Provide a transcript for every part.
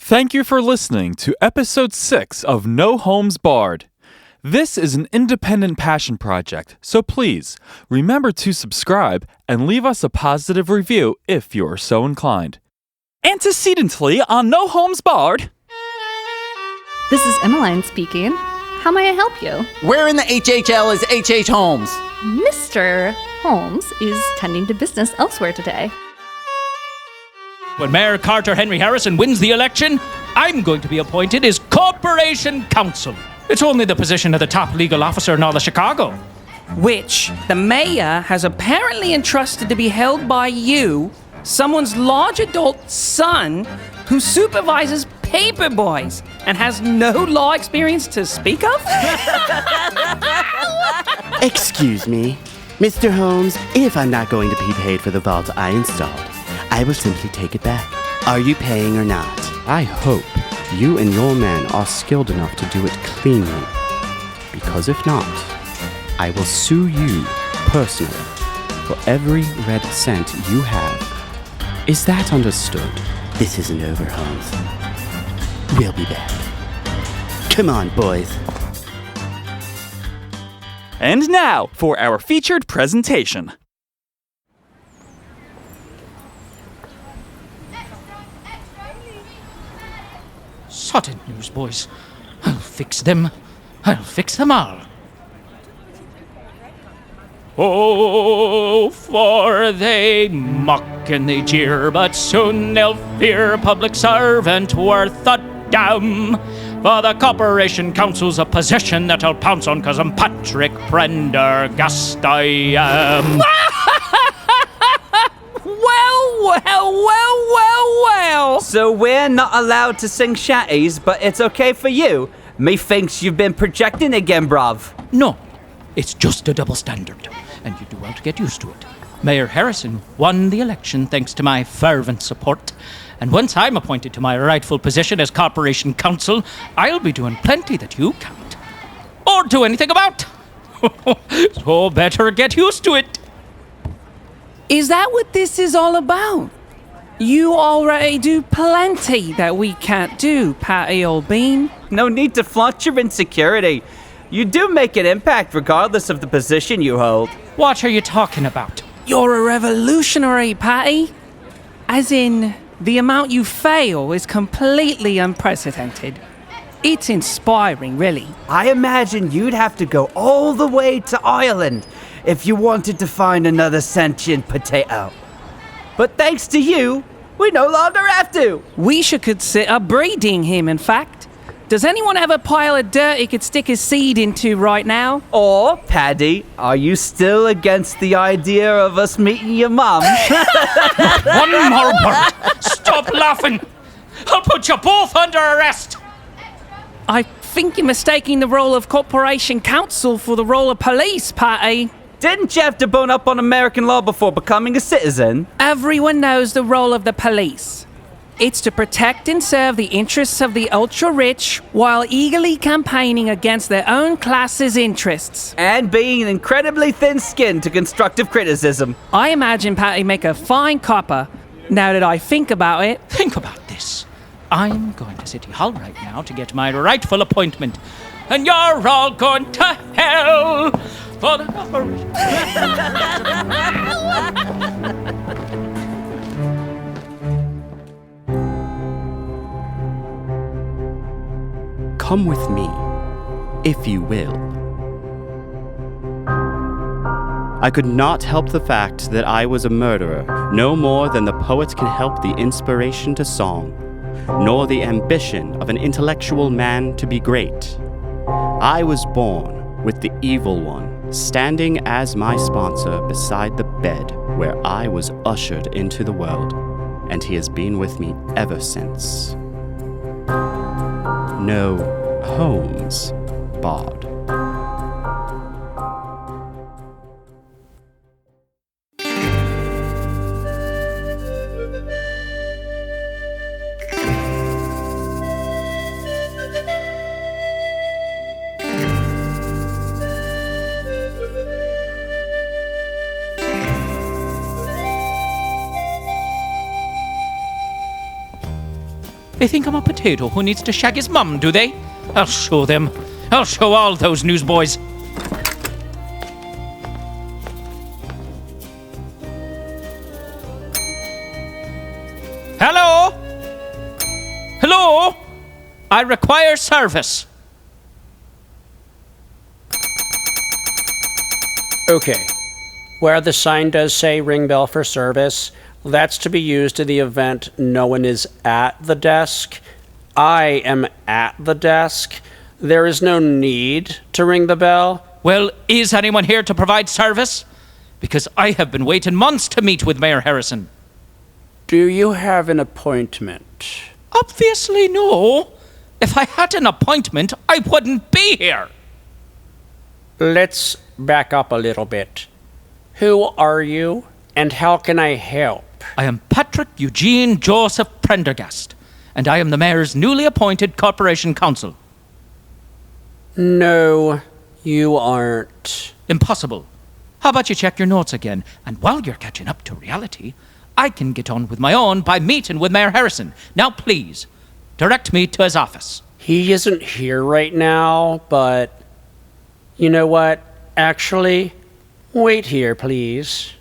Thank you for listening to episode 6 of No Holmes Barred. This is an independent passion project, so please remember to subscribe and leave us a positive review if you are so inclined. Antecedently on No Holmes Barred. This is Emeline speaking. How may I help you? Where in the HHL is H.H. Holmes? Mr. Holmes is tending to business elsewhere today. When Mayor Carter Henry Harrison wins the election, I'm going to be appointed as Corporation Counsel. It's only the position of the top legal officer in all of Chicago. Which the mayor has apparently entrusted to be held by you, someone's large adult son who supervises paper boys and has no law experience to speak of? Excuse me, Mr. Holmes, if I'm not going to be paid for the vault I installed, I will simply take it back. Are you paying or not? I hope you and your men are skilled enough to do it cleanly. Because if not, I will sue you personally for every red cent you have. Is that understood? This isn't over, Holmes. We'll be back. Come on, boys. And now for our featured presentation. Sodden newsboys. I'll fix them. I'll fix them all. Oh, for they mock and they jeer, but soon they'll fear public servant worth a damn. For the Corporation Council's a position that I'll pounce on, 'cause I'm Patrick Prendergast, I am. Well. So we're not allowed to sing shanties, but it's okay for you. Methinks you've been projecting again, bruv. No, it's just a double standard, and you do well to get used to it. Mayor Harrison won the election thanks to my fervent support, and once I'm appointed to my rightful position as Corporation Counsel, I'll be doing plenty that you can't, or do anything about. So better get used to it. Is that what this is all about? You already do plenty that we can't do, Patty old bean. No need to flaunt your insecurity. You do make an impact regardless of the position you hold. What are you talking about? You're a revolutionary, Patty. As in, the amount you fail is completely unprecedented. It's inspiring, really. I imagine you'd have to go all the way to Ireland if you wanted to find another sentient potato. But thanks to you, we no longer have to. We should consider breeding him, in fact. Does anyone have a pile of dirt he could stick his seed into right now? Or, Paddy, are you still against the idea of us meeting your mum? One more word. Stop laughing. I'll put you both under arrest. I think you're mistaking the role of Corporation Counsel for the role of police, Patty. Didn't you have to bone up on American law before becoming a citizen? Everyone knows the role of the police. It's to protect and serve the interests of the ultra-rich while eagerly campaigning against their own class's interests. And being incredibly thin-skinned to constructive criticism. I imagine Patty make a fine copper, now that I think about it. Think about this. I'm going to City Hall right now to get my rightful appointment. And you're all going to hell for the corporation. Come with me, if you will. I could not help the fact that I was a murderer, no more than the poet can help the inspiration to song, nor the ambition of an intellectual man to be great. I was born with the evil one, standing as my sponsor beside the bed where I was ushered into the world, and he has been with me ever since. No Holmes Barred. They think I'm a potato who needs to shag his mum, do they? I'll show them. I'll show all those newsboys. Hello? Hello? I require service. Okay. Where the sign does say ring bell for service, that's to be used in the event no one is at the desk. I am at the desk. There is no need to ring the bell. Well, is anyone here to provide service? Because I have been waiting months to meet with Mayor Harrison. Do you have an appointment? Obviously no. If I had an appointment, I wouldn't be here. Let's back up a little bit. Who are you, and how can I help? I am Patrick Eugene Joseph Prendergast, and I am the mayor's newly appointed corporation counsel. No, you aren't. Impossible. How about you check your notes again, and while you're catching up to reality, I can get on with my own by meeting with Mayor Harrison. Now please, direct me to his office. He isn't here right now, but you know what? Actually, wait here, please.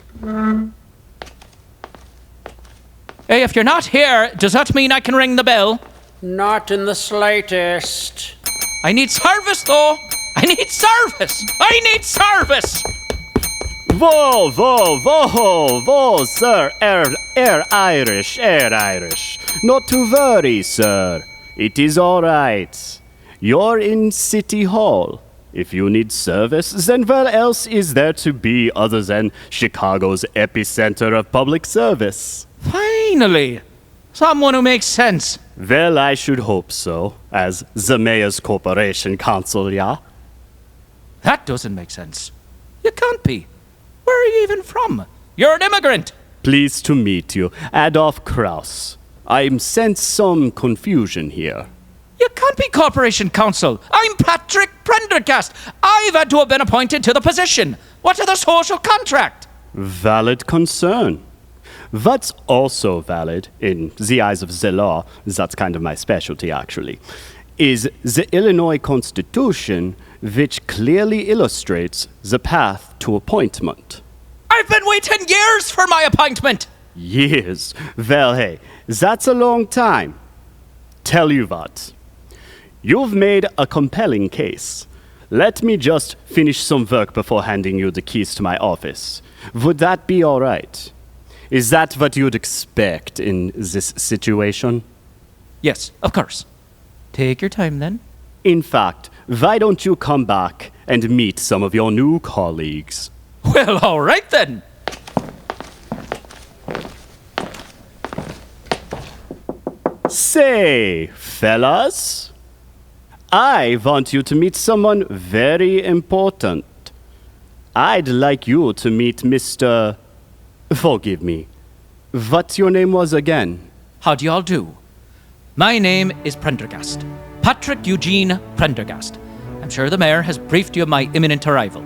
Hey, if you're not here, does that mean I can ring the bell? Not in the slightest. I need service, though. I need service. I need service. Whoa, sir. Air Irish. Not to worry, sir. It is all right. You're in City Hall. If you need service, then where else is there to be other than Chicago's epicenter of public service? Finally, someone who makes sense. Well, I should hope so, as the mayor's corporation counsel, yeah? That doesn't make sense. You can't be. Where are you even from? You're an immigrant. Pleased to meet you, Adolf Kraus. I'm sense some confusion here. You can't be corporation counsel. I'm Patrick Prendergast. I've had to have been appointed to the position. What of the social contract? Valid concern. What's also valid, in the eyes of the law, that's kind of my specialty actually, is the Illinois Constitution, which clearly illustrates the path to appointment. I've been waiting years for my appointment. Years? Well, hey, that's a long time. Tell you what, you've made a compelling case. Let me just finish some work before handing you the keys to my office. Would that be all right? Is that what you'd expect in this situation? Yes, of course. Take your time then. In fact, why don't you come back and meet some of your new colleagues? Well, all right then. Say, fellas, I want you to meet someone very important. I'd like you to meet Mr. Forgive me. What your name was again? How do y'all do? My name is Prendergast. Patrick Eugene Prendergast. I'm sure the mayor has briefed you of my imminent arrival.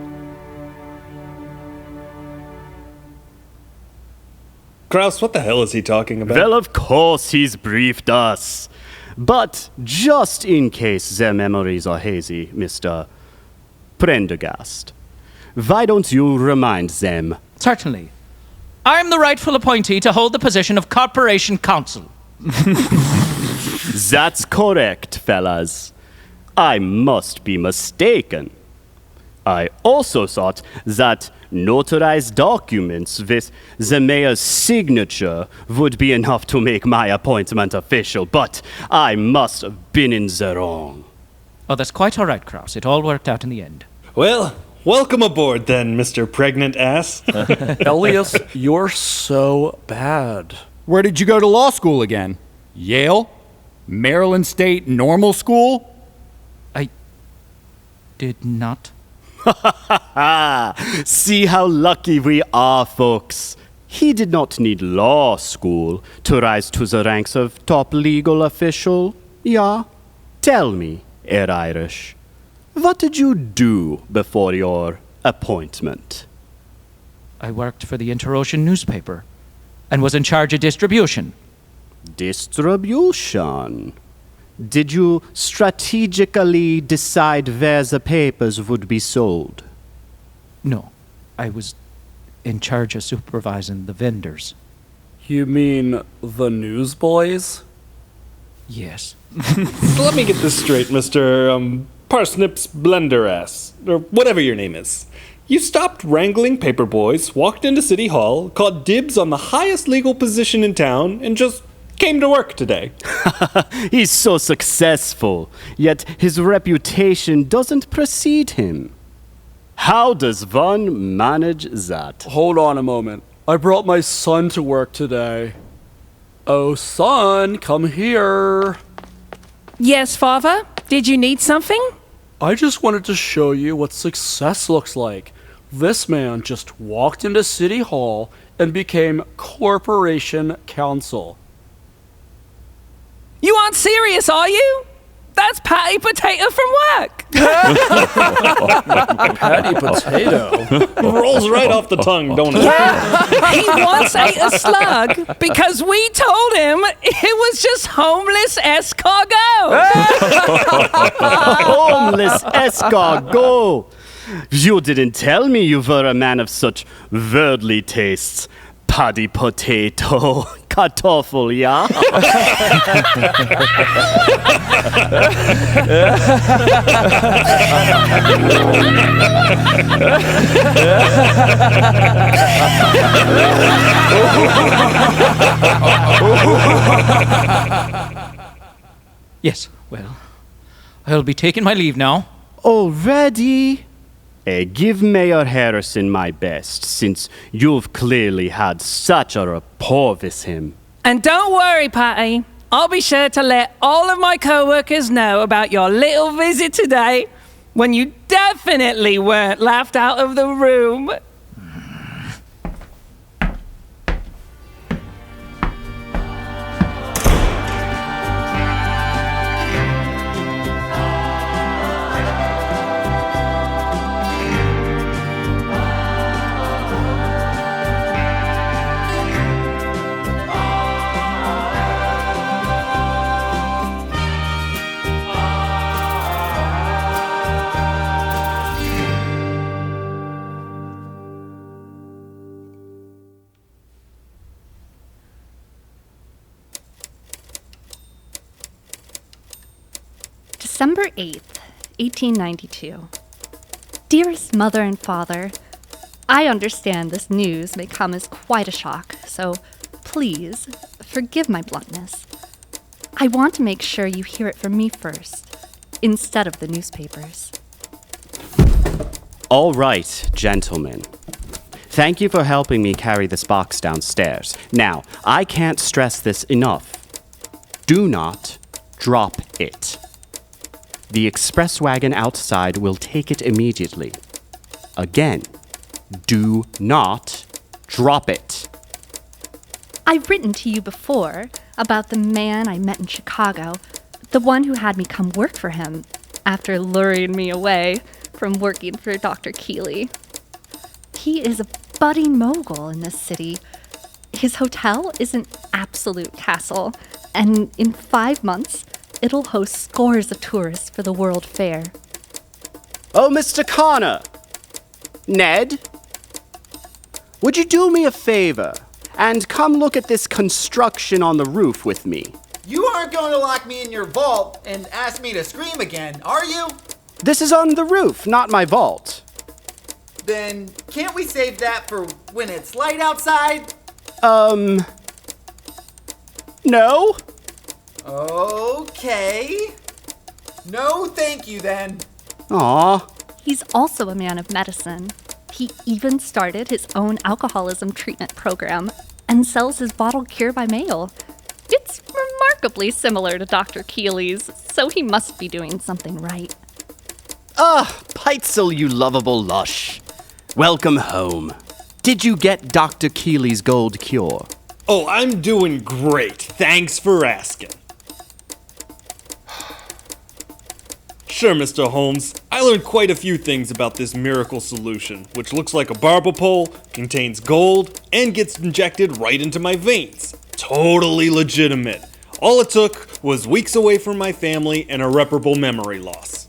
Kraus, what the hell is he talking about? Well, of course he's briefed us. But just in case their memories are hazy, Mr. Prendergast, why don't you remind them? Certainly. I'm the rightful appointee to hold the position of corporation counsel. That's correct, fellas. I must be mistaken. I also thought that notarized documents with the mayor's signature would be enough to make my appointment official, but I must have been in the wrong. Oh, that's quite all right, Kraus. It all worked out in the end. Well, welcome aboard then, Mr. Pregnant Ass. Elias, you're so bad. Where did you go to law school again? Yale? Maryland State Normal School? I did not. See how lucky we are, folks. He did not need law school to rise to the ranks of top legal official. Yeah? Tell me, Air Irish, what did you do before your appointment? I worked for the Interocean newspaper and was in charge of distribution. Distribution. Did you strategically decide where the papers would be sold? No, I was in charge of supervising the vendors. You mean the newsboys? Yes. Let me get this straight, Mr. Parsnips Blender-ass, or whatever your name is. You stopped wrangling paper boys, walked into City Hall, caught dibs on the highest legal position in town, and just came to work today. He's so successful, yet his reputation doesn't precede him. How does one manage that? Hold on a moment. I brought my son to work today. Oh, son, come here. Yes, Father? Did you need something? I just wanted to show you what success looks like. This man just walked into City Hall and became Corporation Counsel. You aren't serious, are you? That's Patty Potato from work. Patty Potato? Rolls right off the tongue, don't it? He once ate a slug because we told him it was just homeless escargot. Homeless escargot! You didn't tell me you were a man of such worldly tastes. Paddy potato, kartoffel, yeah? Yes, well, I'll be taking my leave now. Already? Give Mayor Harrison my best, since you've clearly had such a rapport with him. And don't worry, Patty. I'll be sure to let all of my co-workers know about your little visit today, when you definitely weren't laughed out of the room. December 8th, 1892. Dearest Mother and Father, I understand this news may come as quite a shock, so please forgive my bluntness. I want to make sure you hear it from me first, instead of the newspapers. All right, gentlemen. Thank you for helping me carry this box downstairs. Now, I can't stress this enough. Do not drop it. The express wagon outside will take it immediately. Again, do not drop it. I've written to you before about the man I met in Chicago, the one who had me come work for him after luring me away from working for Dr. Keeley. He is a budding mogul in this city. His hotel is an absolute castle, and in 5 months, it'll host scores of tourists for the World Fair. Oh, Mr. Connor! Ned? Would you do me a favor and come look at this construction on the roof with me? You aren't going to lock me in your vault and ask me to scream again, are you? This is on the roof, not my vault. Then can't we save that for when it's light outside? No? Okay. No, thank you then. Aw. He's also a man of medicine. He even started his own alcoholism treatment program and sells his bottled cure by mail. It's remarkably similar to Dr. Keeley's, so he must be doing something right. Pitezel, you lovable lush. Welcome home. Did you get Dr. Keeley's gold cure? Oh, I'm doing great. Thanks for asking. Sure, Mr. Holmes. I learned quite a few things about this miracle solution, which looks like a barber pole, contains gold, and gets injected right into my veins. totally legitimate. All it took was weeks away from my family and irreparable memory loss.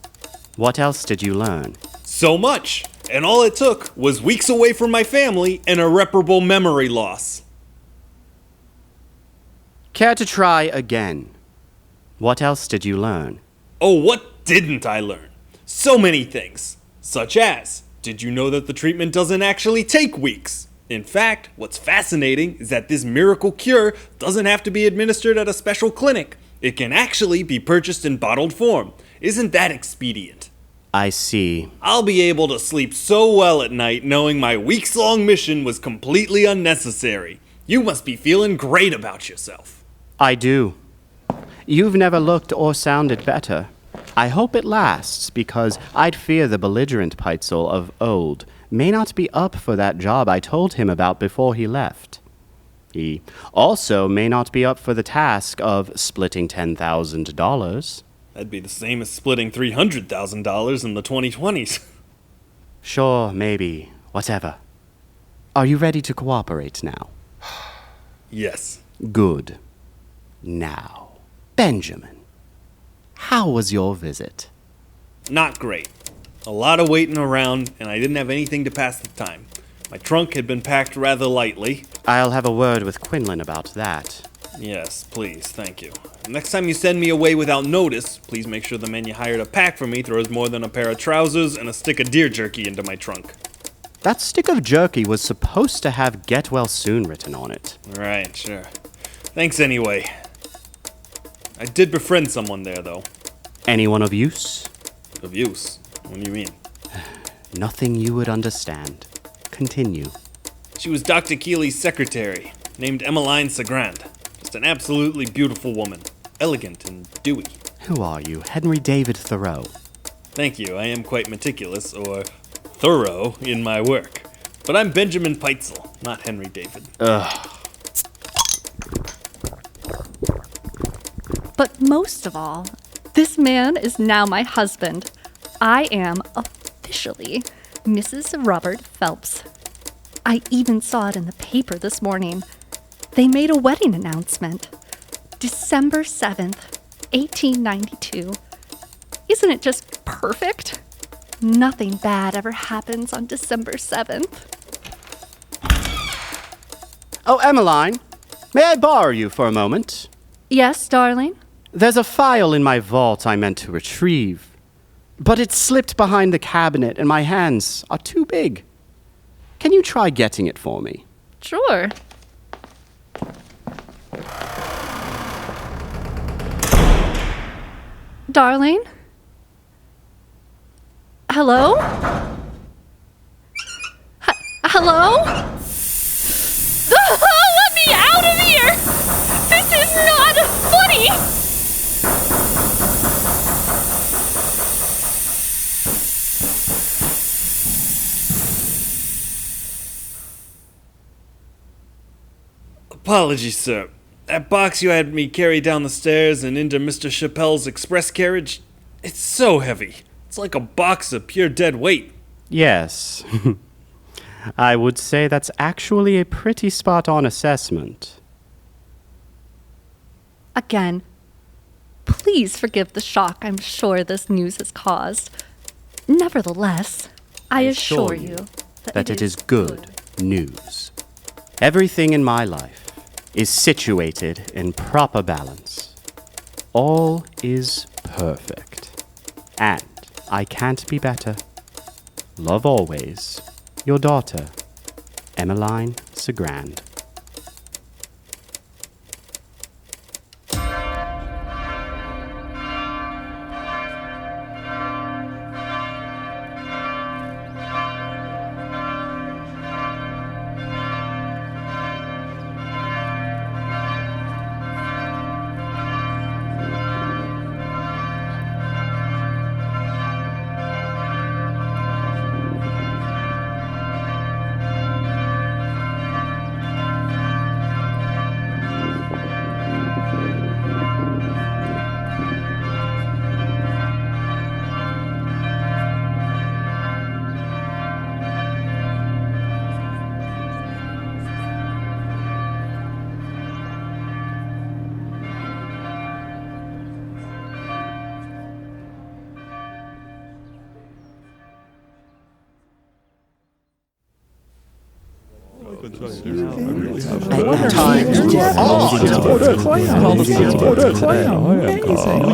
What else did you learn? So much. And all it took was weeks away from my family and irreparable memory loss. Care to try again? What else did you learn? Oh, what didn't I learn? So many things. Such as, did you know that the treatment doesn't actually take weeks? In fact, what's fascinating is that this miracle cure doesn't have to be administered at a special clinic. It can actually be purchased in bottled form. Isn't that expedient? I see. I'll be able to sleep so well at night knowing my weeks-long mission was completely unnecessary. You must be feeling great about yourself. I do. You've never looked or sounded better. I hope it lasts, because I'd fear the belligerent Pitezel of old may not be up for that job I told him about before he left. He also may not be up for the task of splitting $10,000. That'd be the same as splitting $300,000 in the 2020s. Sure, maybe. Whatever. Are you ready to cooperate now? Yes. Good. Now, Benjamin, how was your visit? Not great. A lot of waiting around, and I didn't have anything to pass the time. My trunk had been packed rather lightly. I'll have a word with Quinlan about that. Yes, please, thank you. Next time you send me away without notice, please make sure the man you hired to pack for me throws more than a pair of trousers and a stick of deer jerky into my trunk. That stick of jerky was supposed to have "Get Well Soon" written on it. Right, sure. Thanks anyway. I did befriend someone there, though. Anyone of use? Of use? What do you mean? Nothing you would understand. Continue. She was Dr. Keeley's secretary, named Emeline Cigrand. Just an absolutely beautiful woman. Elegant and dewy. Who are you, Henry David Thoreau? Thank you, I am quite meticulous, or thorough, in my work. But I'm Benjamin Pitezel, not Henry David. Ugh. But most of all, this man is now my husband. I am officially Mrs. Robert Phelps. I even saw it in the paper this morning. They made a wedding announcement. December 7th, 1892. Isn't it just perfect? Nothing bad ever happens on December 7th. Oh, Emeline, may I borrow you for a moment? Yes, darling? There's a file in my vault I meant to retrieve, but it slipped behind the cabinet and my hands are too big. Can you try getting it for me? Sure. Darling? Hello? Hello? Let me out of here! This is not funny! Apologies, sir. That box you had me carry down the stairs and into Mr. Chappelle's express carriage, it's so heavy. It's like a box of pure dead weight. Yes. I would say that's actually a pretty spot-on assessment. Again, please forgive the shock I'm sure this news has caused. Nevertheless, I assure you that it is good news. Everything in my life is situated in proper balance. All is perfect. And I can't be better. Love always, your daughter, Emeline Cigrand.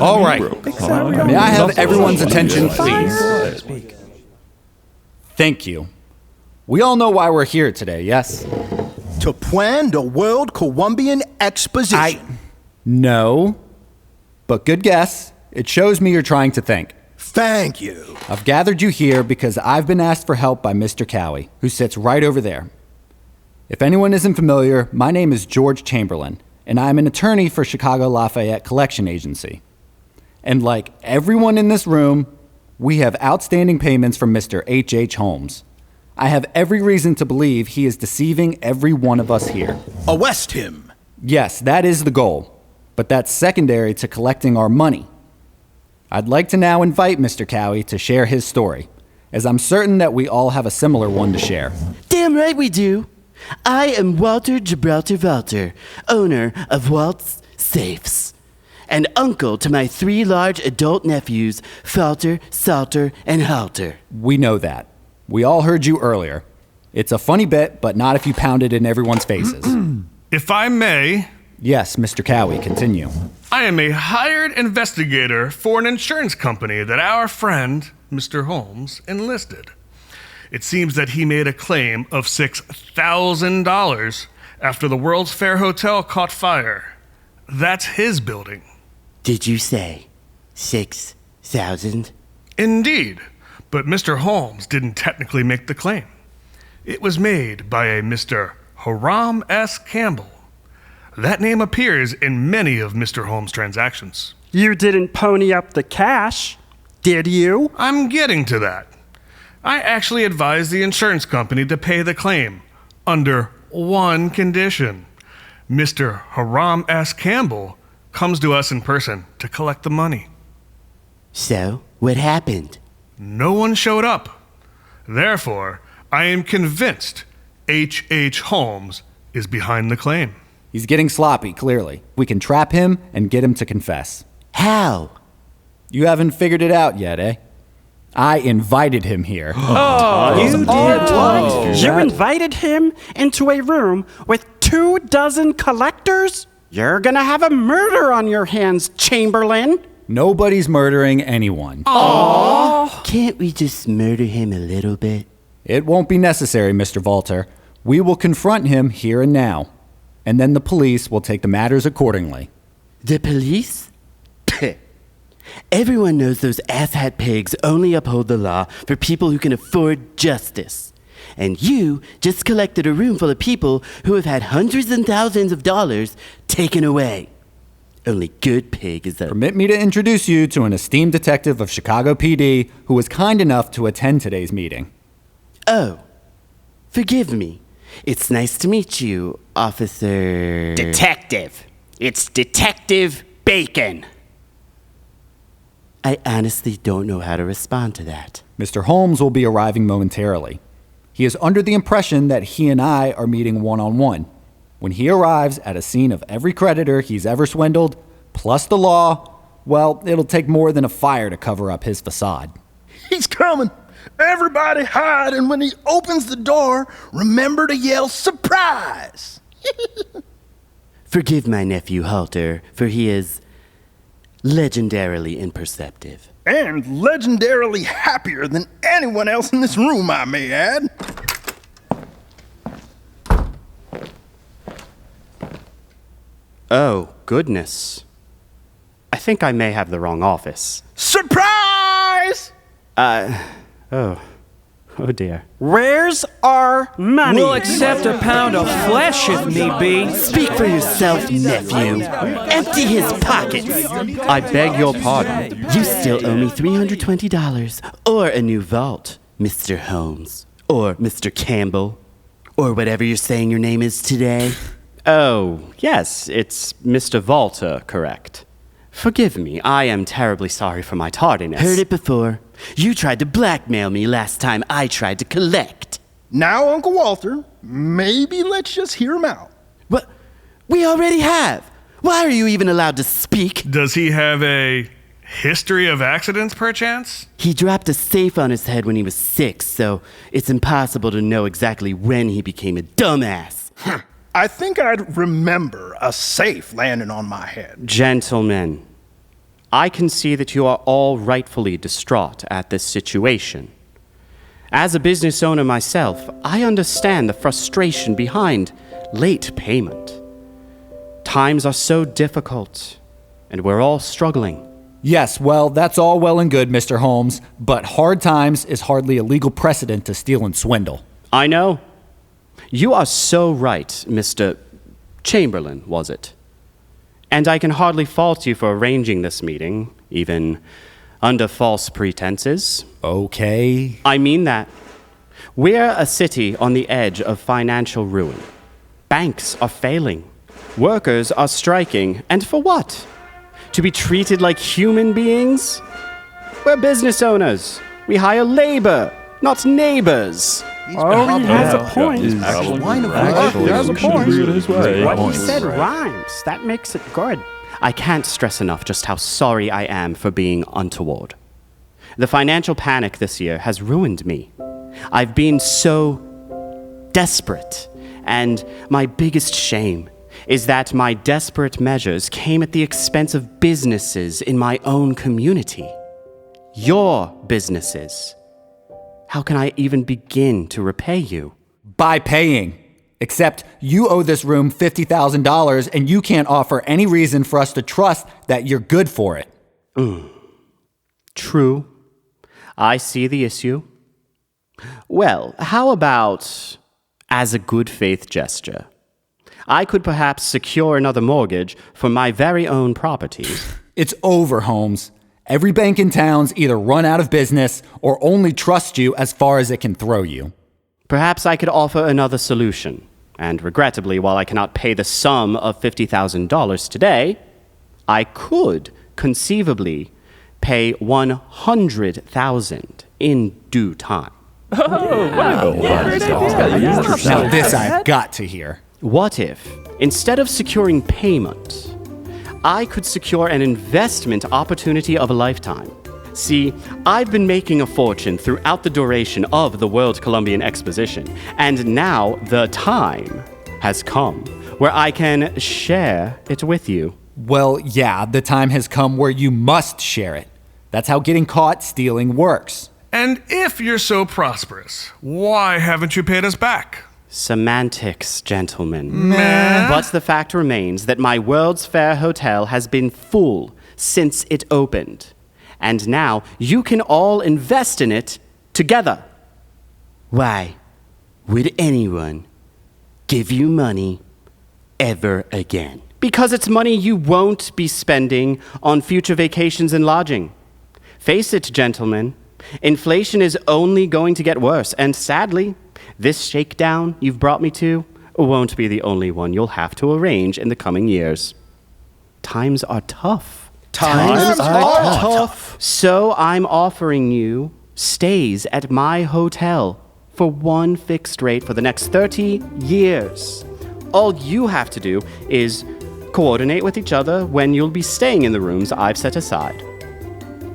All right. May I have everyone's attention, please? Thank you. We all know why we're here today, yes? To plan the World Columbian Exposition. No. But good guess. It shows me you're trying to think. Thank you. I've gathered you here because I've been asked for help by Mr. Cowie, who sits right over there. If anyone isn't familiar, my name is George Chamberlain, and I'm an attorney for Chicago Lafayette Collection Agency. And like everyone in this room, we have outstanding payments from Mr. H.H. Holmes. I have every reason to believe he is deceiving every one of us here. Arrest him. Yes, that is the goal, but that's secondary to collecting our money. I'd like to now invite Mr. Cowie to share his story, as I'm certain that we all have a similar one to share. Damn right we do. I am Walter Gibraltar Valter, owner of Waltz Safes, and uncle to my 3 large adult nephews, Falter, Salter, and Halter. We know that. We all heard you earlier. It's a funny bit, but not if you pound it in everyone's faces. If I may... Yes, Mr. Cowie, continue. I am a hired investigator for an insurance company that our friend, Mr. Holmes, enlisted. It seems that he made a claim of $6,000 after the World's Fair Hotel caught fire. That's his building. Did you say 6,000? Indeed, but Mr. Holmes didn't technically make the claim. It was made by a Mr. Hiram S. Campbell. That name appears in many of Mr. Holmes' transactions. You didn't pony up the cash, did you? I'm getting to that. I actually advised the insurance company to pay the claim under one condition. Mr. Hiram S. Campbell comes to us in person to collect the money. So, what happened? No one showed up. Therefore, I am convinced H.H. Holmes is behind the claim. He's getting sloppy, clearly. We can trap him and get him to confess. How? You haven't figured it out yet, eh? I invited him here. You did what? You invited him into a room with 24 collectors? You're gonna have a murder on your hands, Chamberlain. Nobody's murdering anyone. Aww. Can't we just murder him a little bit? It won't be necessary, Mr. Valter. We will confront him here and now. And then the police will take the matters accordingly. The police? Everyone knows those asshat pigs only uphold the law for people who can afford justice. And you just collected a room full of people who have had hundreds and thousands of dollars taken away. Only good pig is a... Permit me to introduce you to an esteemed detective of Chicago PD who was kind enough to attend today's meeting. Oh, forgive me. It's nice to meet you, Officer... Detective. It's Detective Bacon. I honestly don't know how to respond to that. Mr. Holmes will be arriving momentarily. He is under the impression that he and I are meeting one-on-one. When he arrives at a scene of every creditor he's ever swindled, plus the law, well, it'll take more than a fire to cover up his facade. He's coming. Everybody hide, and when he opens the door, remember to yell, "Surprise!" Forgive my nephew Halter, for he is legendarily imperceptive. And legendarily happier than anyone else in this room, I may add. Oh, goodness. I think I may have the wrong office. Surprise! Oh dear. Where's our money? We'll accept a pound of flesh if need be. Speak for yourself, nephew. Empty his pockets. I beg your pardon. You still owe me $320 or a new vault, Mr. Holmes, or Mr. Campbell, or whatever you're saying your name is today. Oh, yes, it's Mr. Valter, correct. Forgive me, I am terribly sorry for my tardiness. Heard it before. You tried to blackmail me last time I tried to collect. Now, Uncle Walter, maybe let's just hear him out. What? We already have. Why are you even allowed to speak? Does he have a History of accidents, perchance? He dropped a safe on his head when he was 6, so it's impossible to know exactly when he became a dumbass. I think I'd remember a safe landing on my head. Gentlemen, I can see that you are all rightfully distraught at this situation. As a business owner myself, I understand the frustration behind late payment. Times are so difficult, and we're all struggling. Yes, well, that's all well and good, Mr. Holmes, but hard times is hardly a legal precedent to steal and swindle. I know. You are so right, Mr. Chamberlain, was it? And I can hardly fault you for arranging this meeting, even under false pretenses. Okay. I mean that. We're a city on the edge of financial ruin. Banks are failing. Workers are striking. And for what? To be treated like human beings? We're business owners. We hire labor, not neighbors. He has a point. He has a point. What he said rhymes. That makes it good. I can't stress enough just how sorry I am for being untoward. The financial panic this year has ruined me. I've been so desperate, and my biggest shame is that my desperate measures came at the expense of businesses in my own community. Your businesses. How can I even begin to repay you? By paying. Except you owe this room $50,000 and you can't offer any reason for us to trust that you're good for it. True. I see the issue. Well, how about, as a good faith gesture, I could perhaps secure another mortgage for my very own properties. It's over, Holmes. Every bank in town's either run out of business or only trust you as far as it can throw you. Perhaps I could offer another solution. And regrettably, while I cannot pay the sum of $50,000 today, I could conceivably pay $100,000 in due time. Oh, wow. Now this I've got to hear. What if, instead of securing payment, I could secure an investment opportunity of a lifetime? See, I've been making a fortune throughout the duration of the World Columbian Exposition, and now the time has come where I can share it with you. Well, yeah, the time has come where you must share it. That's how getting caught stealing works. And if you're so prosperous, why haven't you paid us back? Semantics, gentlemen. But the fact remains that my World's Fair Hotel has been full since it opened. And now you can all invest in it together. Why would anyone give you money ever again? Because it's money you won't be spending on future vacations and lodging. Face it, gentlemen, inflation is only going to get worse, and sadly, this shakedown you've brought me to won't be the only one you'll have to arrange in the coming years. Times are tough. Times are tough. So I'm offering you stays at my hotel for one fixed rate for the next 30 years. All you have to do is coordinate with each other when you'll be staying in the rooms I've set aside.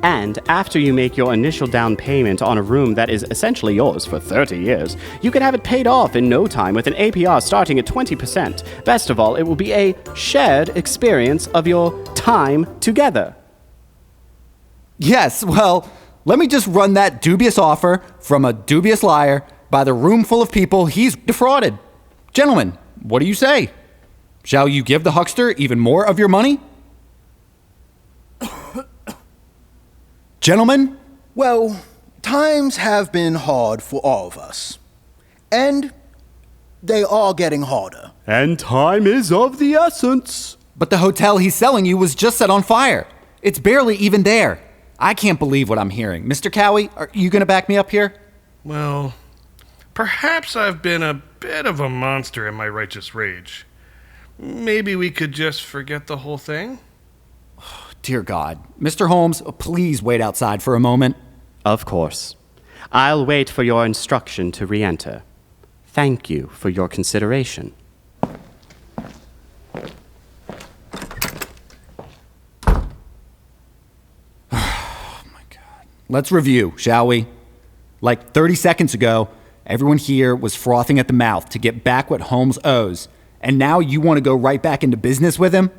And after you make your initial down payment on a room that is essentially yours for 30 years, you can have it paid off in no time with an APR starting at 20%. Best of all, it will be a shared experience of your time together. Yes, well, let me just run that dubious offer from a dubious liar by the room full of people he's defrauded. Gentlemen, what do you say? Shall you give the huckster even more of your money? Gentlemen? Well, times have been hard for all of us. And they are getting harder. And time is of the essence. But the hotel he's selling you was just set on fire. It's barely even there. I can't believe what I'm hearing. Mr. Cowie, are you going to back me up here? Well, perhaps I've been a bit of a monster in my righteous rage. Maybe we could just forget the whole thing? Dear God. Mr. Holmes, please wait outside for a moment. Of course. I'll wait for your instruction to re-enter. Thank you for your consideration. let's review, shall we? Like 30 seconds ago, everyone here was frothing at the mouth to get back what Holmes owes, and now you want to go right back into business with him?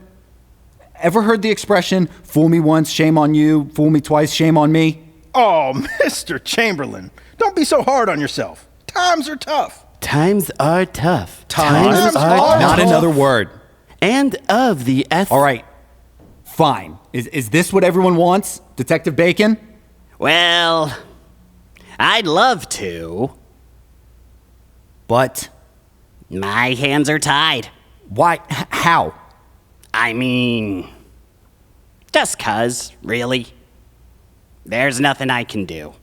Ever heard the expression, fool me once, shame on you, fool me twice, shame on me? Oh, Mr. Chamberlain, don't be so hard on yourself. Times are tough. Times are tough. Times are Not tough. another word. And of the All right, fine. Is this what everyone wants, Detective Bacon? Well, I'd love to. But My hands are tied. why? How? I mean, just 'cause, really. There's nothing I can do.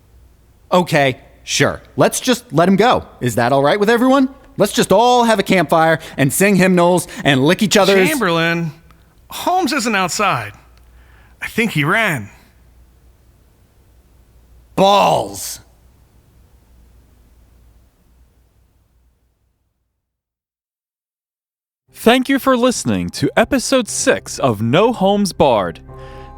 Okay, sure. Let's just let him go. Is that all right with everyone? Let's just all have a campfire and sing hymnals and lick each other's... Chamberlain, Holmes isn't outside. I think he ran. Balls! Thank you for listening to episode 6 of No Holmes Barred.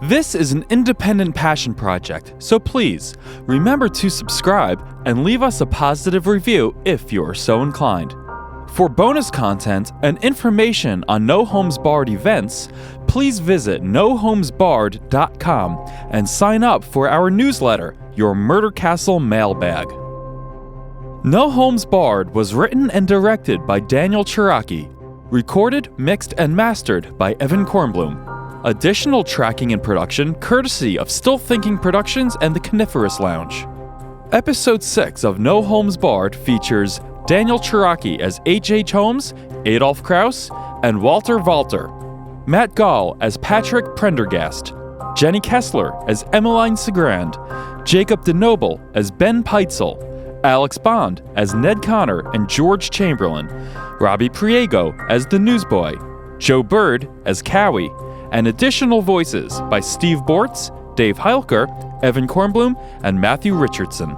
This is an independent passion project, so please remember to subscribe and leave us a positive review if you are so inclined. For bonus content and information on No Holmes Barred events, please visit noholmesbarred.com and sign up for our newsletter, Your Murder Castle Mailbag. No Holmes Barred was written and directed by Daniel Ciarrocchi, recorded, mixed, and mastered by Evan Kornblum. Additional tracking and production courtesy of Still Thinking Productions and the Coniferous Lounge. Episode 6 of No Holmes Barred features Daniel Ciarrocchi as H.H. Holmes, Adolf Kraus, and Walter Walter. Matt Gall as Patrick Prendergast. Jenny Kessler as Emeline Cigrand. Jacob DeNobel as Ben Pitezel. Alex Bond as Ned Connor and George Chamberlain. Robby Priego as the Newsboy. Joe Bird as Cowie. And additional voices by Steve Bortz, Dave Heilker, Evan Kornblum, and Matthew Richardson.